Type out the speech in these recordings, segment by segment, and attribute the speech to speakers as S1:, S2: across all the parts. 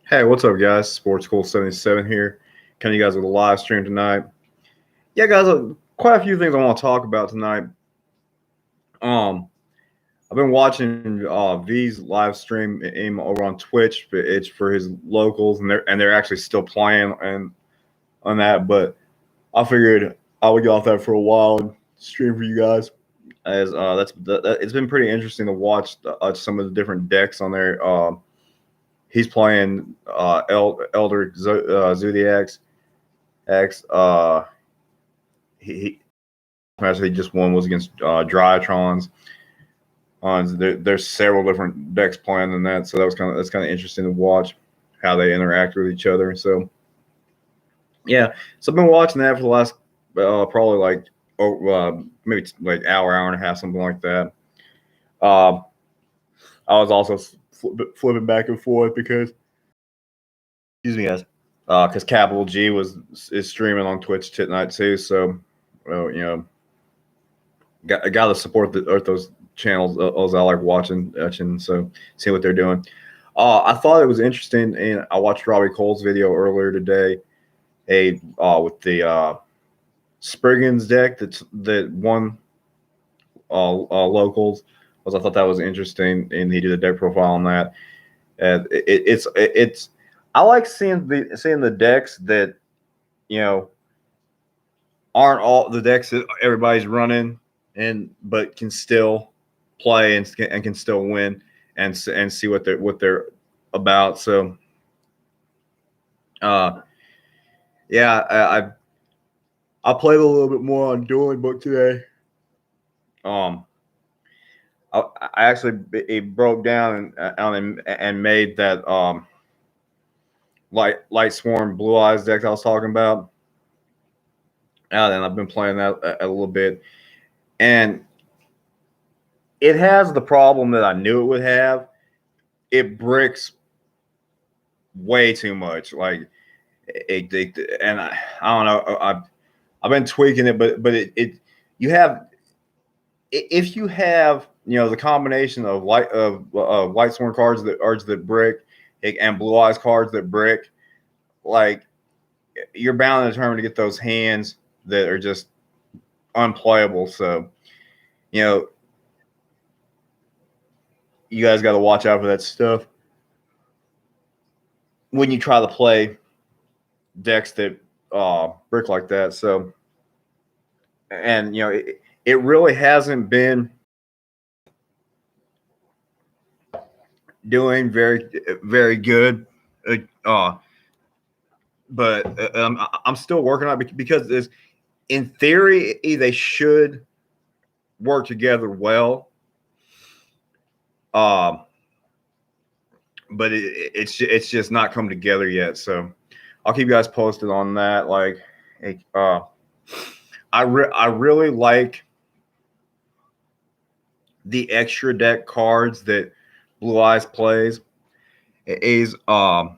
S1: Hey, what's up, guys? Sportskool77 here. Coming to you guys with a live stream tonight. Yeah, guys, quite a few things I want to talk about tonight. I've been watching V's live stream over on Twitch, but it's for his locals, and they're actually still playing and on that. But I figured I would get off that for a while and stream for you guys, as it's been pretty interesting to watch some of the different decks on there. He's playing Elder Zodiacs X. He match he just won was against Drytrons. There's several different decks playing in that, so that's kind of interesting to watch how they interact with each other. So yeah, so I've been watching that for the last probably like maybe like hour and a half, something like that. I was also flipping back and forth because, excuse me, guys, because CapitalG is streaming on Twitch tonight too. So, well, got to support those channels. I like watching, so see what they're doing. I thought it was interesting, and I watched Robbie Cole's video earlier today. With the Spriggans deck that won locals. I thought that was interesting, and he did a deck profile on that. And it's I like seeing the decks that aren't all the decks that everybody's running but can still play and can still win and see what they're about. So yeah, I played a little bit more on Dueling Book today. I actually broke down and made that Light Swarm Blue Eyes deck I was talking about. And I've been playing that a little bit, and it has the problem that I knew it would have. It bricks way too much. Like and I don't know. I've been tweaking it, but you have, if you have the combination of Light Sworn cards that brick and Blue Eyes cards that brick, like you're bound and determined to get those hands that are just unplayable. So you guys got to watch out for that stuff when you try to play decks that brick like that. So, and it really hasn't been doing very good, but I'm still working on it because in theory they should work together well, but it's just not come together yet. So I'll keep you guys posted on that. Like, I really like the extra deck cards that Blue Eyes plays. So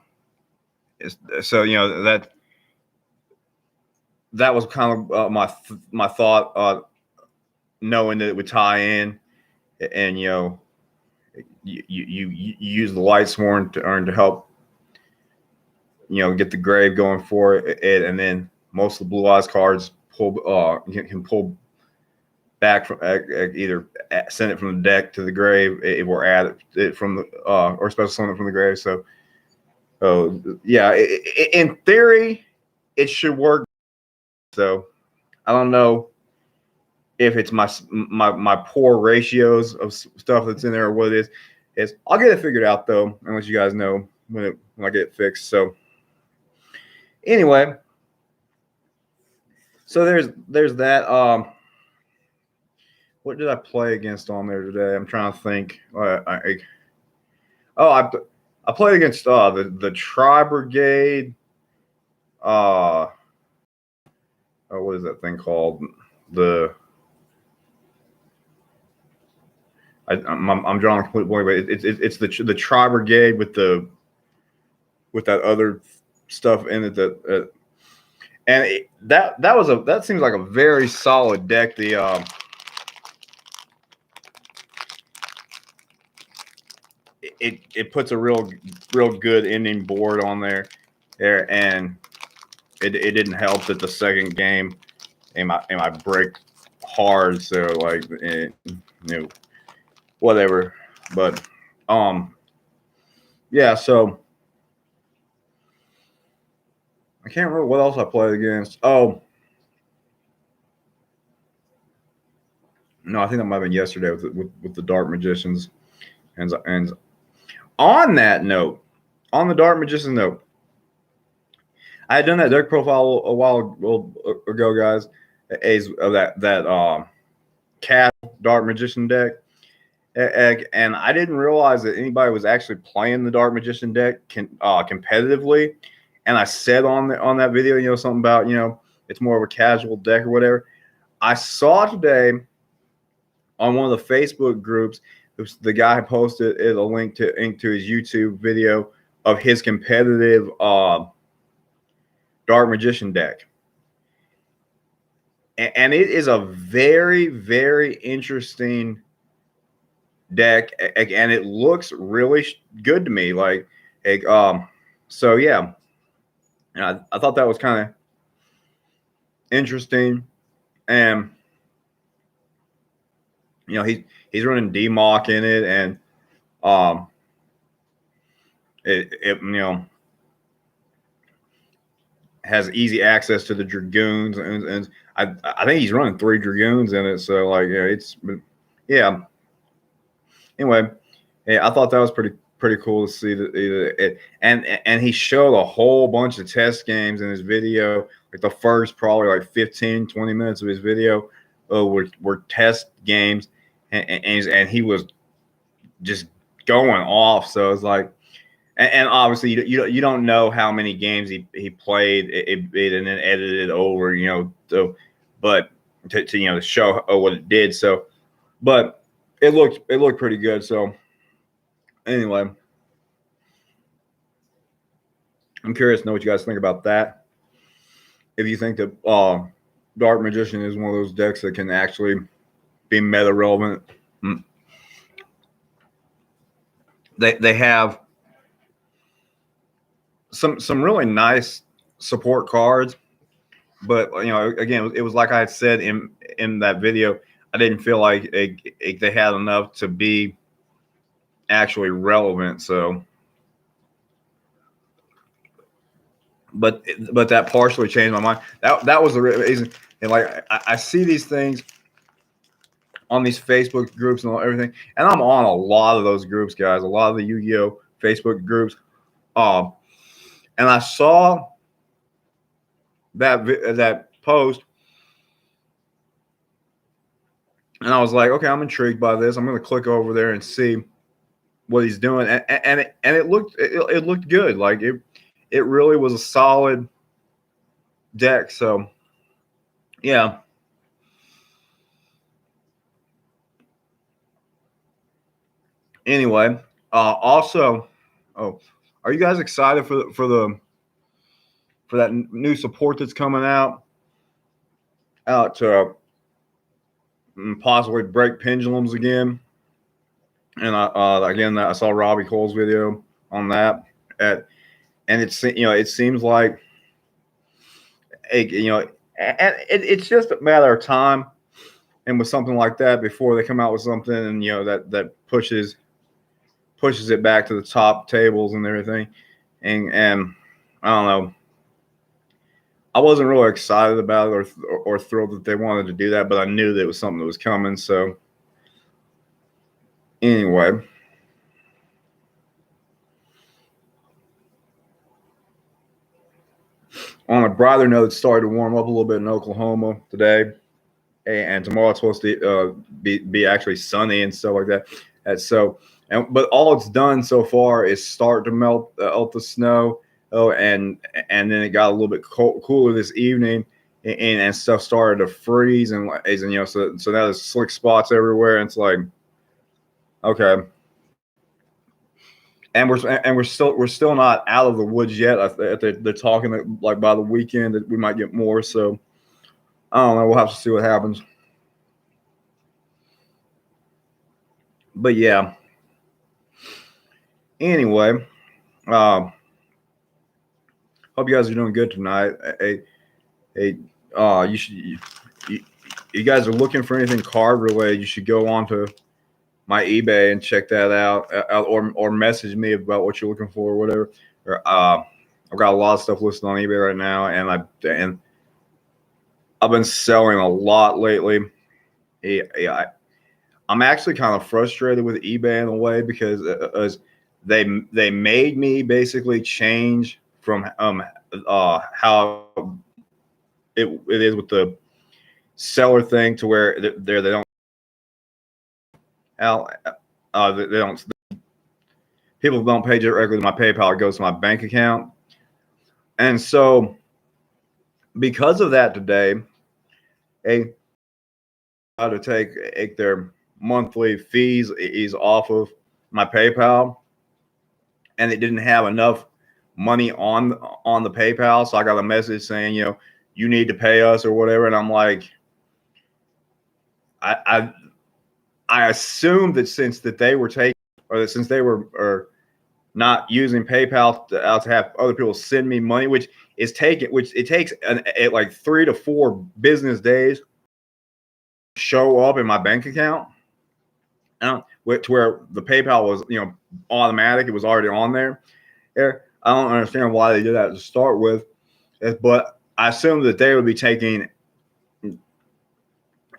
S1: that was kind of my thought, knowing that it would tie in, and you use the Light Sworn to help get the grave going for it, and then most of the Blue Eyes cards can pull back from either send it from the deck to the grave, or add it from the or special summon it from the grave. So yeah, in theory it should work. So I don't know if it's my poor ratios of stuff that's in there or what it is. I'll get it figured out though, and let you guys know when I get it fixed. So anyway, so there's that. What did I play against on there today? I'm trying to think. I played against the Tri Brigade. What is that thing called? I'm drawing a complete blank, but it's the Tri Brigade with that other stuff in it and that seems like a very solid deck. it puts a real good ending board on there, and it didn't help that the second game in my break hard, so like whatever, but yeah, so I can't remember what else I played against. Oh no, I think that might have been yesterday with the Dark Magicians, and on that note, on the Dark Magician note, I had done that deck profile a while ago, guys. Of that Cat Dark Magician deck, and I didn't realize that anybody was actually playing the Dark Magician deck competitively. And I said on that video, something about it's more of a casual deck or whatever. I saw today on one of the Facebook groups, the guy posted a link to his YouTube video of his competitive Dark Magician deck. And it is a very, very interesting deck, and it looks really good to me. So yeah, and I thought that was kind of interesting, and he's running DMOC in it, and it has easy access to the Dragoons, and I think he's running 3 Dragoons in it. So like yeah. Anyway, yeah, I thought that was pretty cool to see that and he showed a whole bunch of test games in his video. Like the first probably like 15-20 minutes of his video were test games, and he was just going off. So it's like, and obviously you don't know how many games he played it and then edited over, so but to show what it did. So, but it looked pretty good. So anyway, I'm curious to know what you guys think about that. If you think that Dark Magician is one of those decks that can actually be meta relevant. They have some really nice support cards, but again, it was like I had said in that video, I didn't feel like they had enough to be actually relevant. So, but that partially changed my mind. That was the reason. And like I see these things on these Facebook groups and everything, and I'm on a lot of those groups, guys. A lot of the Yugioh Facebook groups. And I saw that post, and I was like, okay, I'm intrigued by this. I'm going to click over there and see what he's doing, and it looked good. Like it really was a solid deck. So yeah. Anyway, also, are you guys excited for that new support that's coming out to possibly break pendulums again? And I saw Robbie Cole's video on that, and it seems like it's just a matter of time, and with something like that, before they come out with something and that pushes it back to the top tables and everything, and I don't know. I wasn't really excited about it or thrilled that they wanted to do that, but I knew that it was something that was coming. So anyway, on a brighter note, it started to warm up a little bit in Oklahoma today, and tomorrow it's supposed to be actually sunny and stuff like that. But all it's done so far is start to melt the snow. And then it got a little bit cooler this evening, and stuff started to freeze, and so now there's slick spots everywhere, and it's like, okay. And we're still not out of the woods yet. They're talking that like by the weekend that we might get more. So I don't know. We'll have to see what happens. But yeah, Anyway, hope you guys are doing good tonight. You should you guys are looking for anything card related, you should go on to my eBay and check that out, or message me about what you're looking for or whatever. Or I've got a lot of stuff listed on eBay right now, and I've been selling a lot lately. I'm actually kind of frustrated with eBay in a way because they made me basically change from how it is with the seller thing to where they don't they don't people don't pay directly to my PayPal. It goes to my bank account, and so because of that today, to take their monthly fees is off of my PayPal, and it didn't have enough money on the PayPal, so I got a message saying, you need to pay us or whatever, and I'm like, I assumed that since that they were taking, or that since they were not using PayPal to have other people send me money, which it takes like 3 to 4 business days show up in my bank account, to where the PayPal was automatic. It was already on there. I don't understand why they did that to start with, but I assumed that they would be taking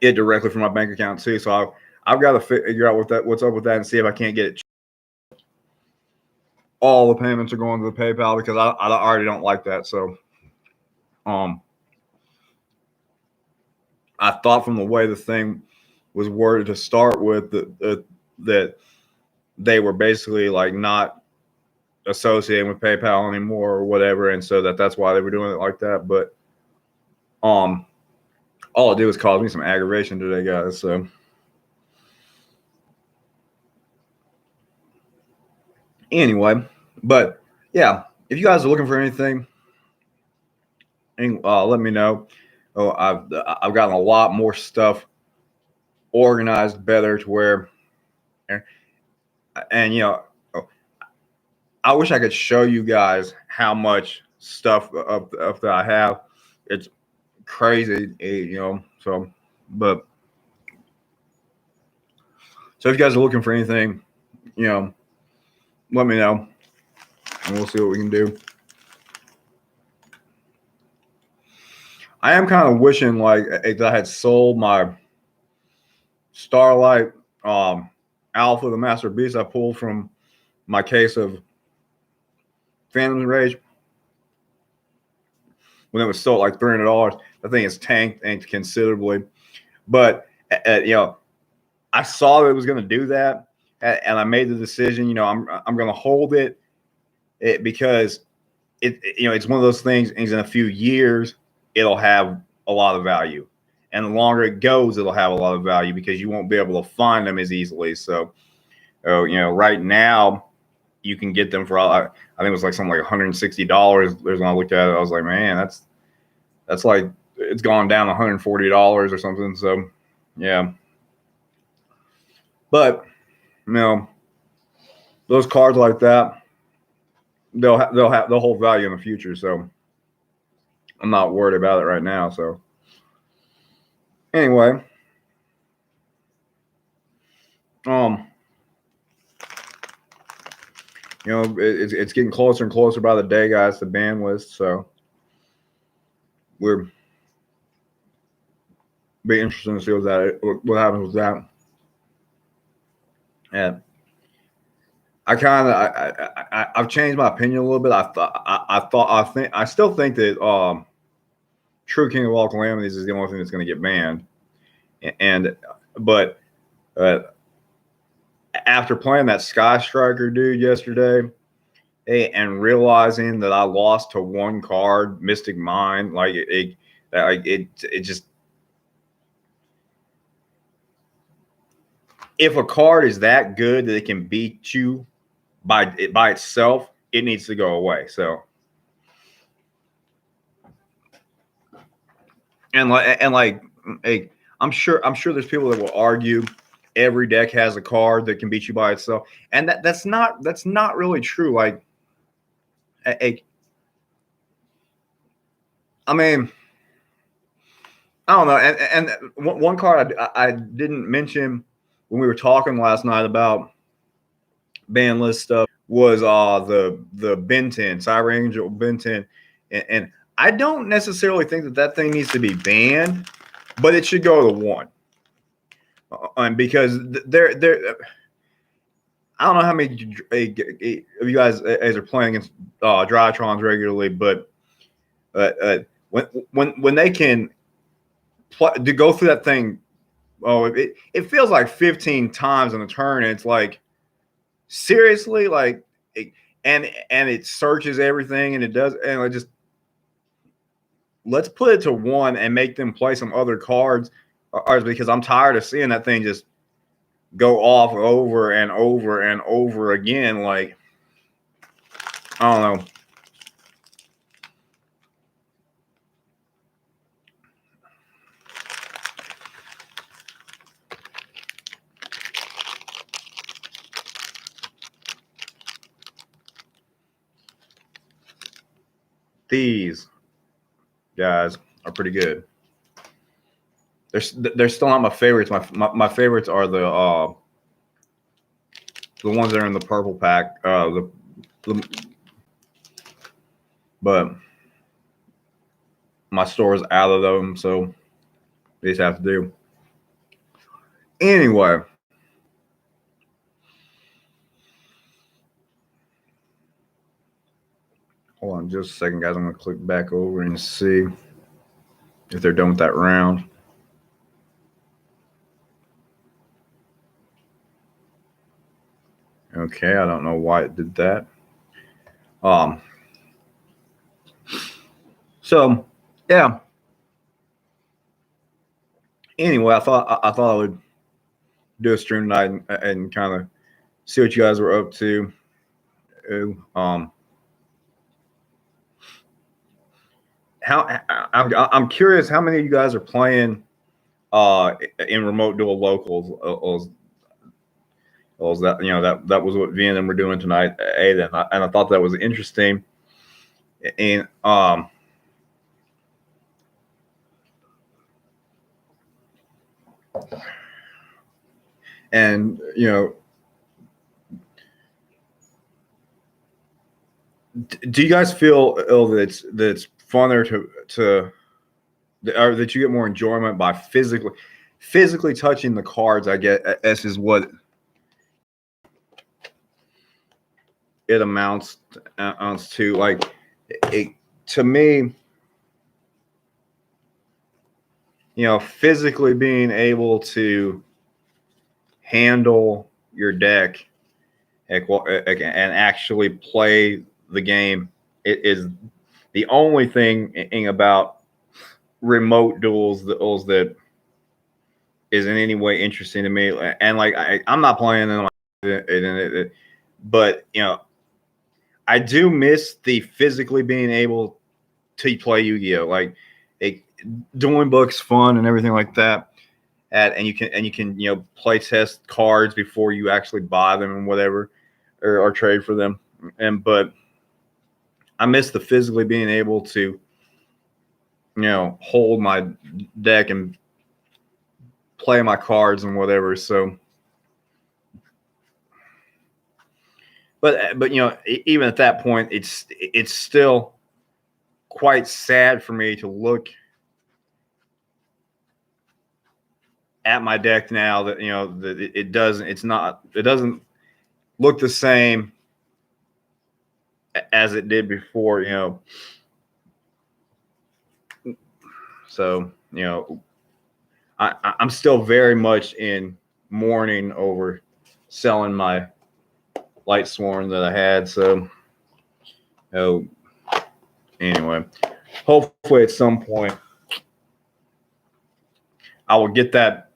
S1: it directly from my bank account too. So I've got to figure out what's up with that and see if I can't get it. All the payments are going to the PayPal because I already don't like that. So, I thought from the way the thing was worded to start with that they were basically like not associating with PayPal anymore or whatever, and so that's why they were doing it like that. But all it did was cause me some aggravation today, guys. So anyway, but yeah, if you guys are looking for anything, let me know. I've gotten a lot more stuff organized better to where, and I wish I could show you guys how much stuff of that I have. It's crazy, So, but so if you guys are looking for anything, let me know, and we'll see what we can do. I am kind of wishing like that I had sold my Starlight Alpha, the Master Beast I pulled from my case of Phantom Rage when it was sold like $300. I think it's tanked considerably, but I saw that it was going to do that, and I made the decision. I'm going to hold it because it's one of those things. In a few years, it'll have a lot of value, and the longer it goes, it'll have a lot of value because you won't be able to find them as easily. So, right now, you can get them for I think it was like something like $160. There's when I looked at it, I was like, man, that's like it's gone down $140 or something. So, yeah. But those cards like that, they'll hold value in the future. So I'm not worried about it right now. So anyway, it's getting closer and closer by the day, guys, to ban list. So we're be interesting to see what happens with that. Yeah. I've changed my opinion a little bit. I still think that True King of All Calamities is the only thing that's going to get banned. But after playing that Sky Striker dude yesterday, and realizing that I lost to one card, Mystic Mind, like it just, if a card is that good that it can beat you by itself, it needs to go away. So, I'm sure there's people that will argue every deck has a card that can beat you by itself, and that's not really true. Like, I mean, I don't know. And one card I didn't mention when we were talking last night about ban list stuff was the Ben 10, Cyber Angel Ben 10, and I don't necessarily think that thing needs to be banned, but it should go to 1. And because they're I don't know how many of you guys are playing against Drytrons regularly, but when they can to go through that thing, it feels like 15 times in a turn. And it's like, seriously, like, and it searches everything, and it does, and it just, let's put it to 1 and make them play some other cards, because I'm tired of seeing that thing just go off over and over and over again. Like, I don't know. These guys are pretty good. They're still not my favorites. My favorites are the ones that are in the purple pack. But my store's out of them, so they just have to do. Anyway, hold on just a second, guys. I'm gonna click back over and see if they're done with that round. Okay, I don't know why it did that. So yeah. Anyway, I thought I would do a stream tonight and kind of see what you guys were up to. I'm curious how many of you guys are playing in remote dual locals. That that was what V and M were doing tonight, and I thought that was interesting. And do you guys feel that it's funner or that you get more enjoyment by physically touching the cards? I guess is what it amounts to. Like, to me, physically being able to handle your deck and actually play the game, it is the only thing about remote duels that is in any way interesting to me. And like, I'm not playing them, but I do miss the physically being able to play Yu-Gi-Oh. Like, Dueling Book's fun and everything like that. And you can play test cards before you actually buy them and whatever, or trade for them. But I miss the physically being able to hold my deck and play my cards and whatever. So, but even at that point, it's still quite sad for me to look at my deck now that that it doesn't look the same as it did before. So I'm still very much in mourning over selling my Light Sworn that I had. So anyway, hopefully at some point I will get that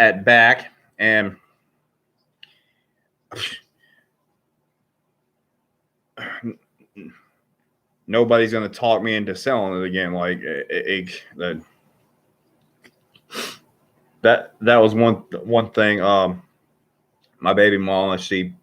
S1: at back, and nobody's going to talk me into selling it again. Like, that was one thing. My baby mama, she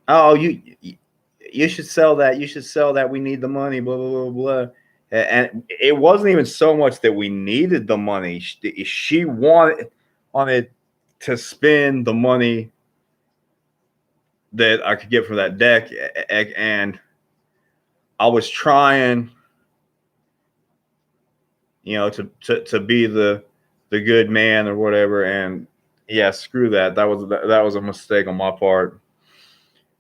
S1: oh, you should sell that. You should sell that. We need the money. Blah blah blah blah. And it wasn't even so much that we needed the money. She wanted to spend the money that I could get from that deck, and I was trying, to be the good man or whatever. And yeah, screw that. That was a mistake on my part.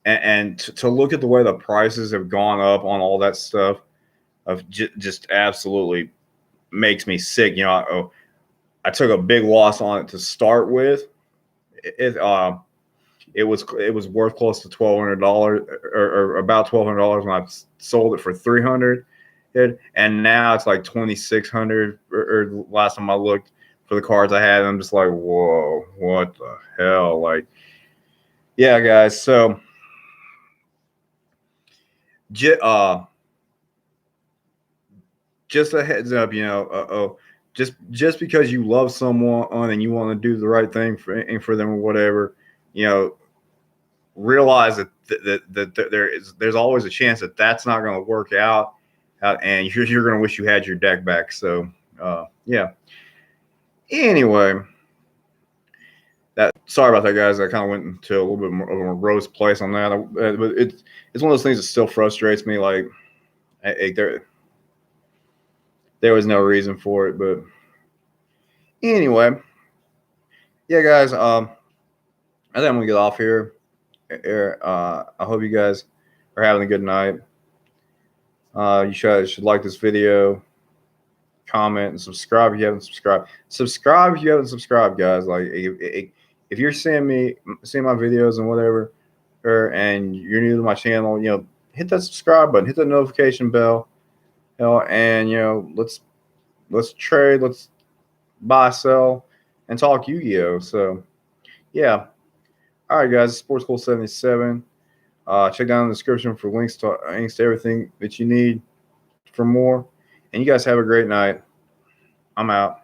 S1: And to look at the way the prices have gone up on all that stuff, of just absolutely makes me sick. I took a big loss on it to start with. It was worth close to $1,200 or about $1,200 when I sold it for $300, and now it's like $2,600 or last time I looked for the cards I had. And I'm just like, whoa, what the hell? Like, yeah, guys. So, just a heads up, just because you love someone and you want to do the right thing for them or whatever, realize that there's always a chance that that's not going to work out, and you're going to wish you had your deck back. So yeah. Anyway, sorry about that, guys. I kind of went into a little bit more of a morose place on that, but it's one of those things that still frustrates me. Like, there was no reason for it, but anyway, yeah, guys. I think I'm gonna get off here. I hope you guys are having a good night. You should like this video, comment, and subscribe if you haven't subscribed. Subscribe if you haven't subscribed, guys. Like, if you're seeing my videos and whatever, and you're new to my channel, hit that subscribe button, hit that notification bell, and let's trade, let's buy, sell, and talk Yu-Gi-Oh. So yeah. All right, guys, Sportskool77. Check down in the description for links to everything that you need for more. And you guys have a great night. I'm out.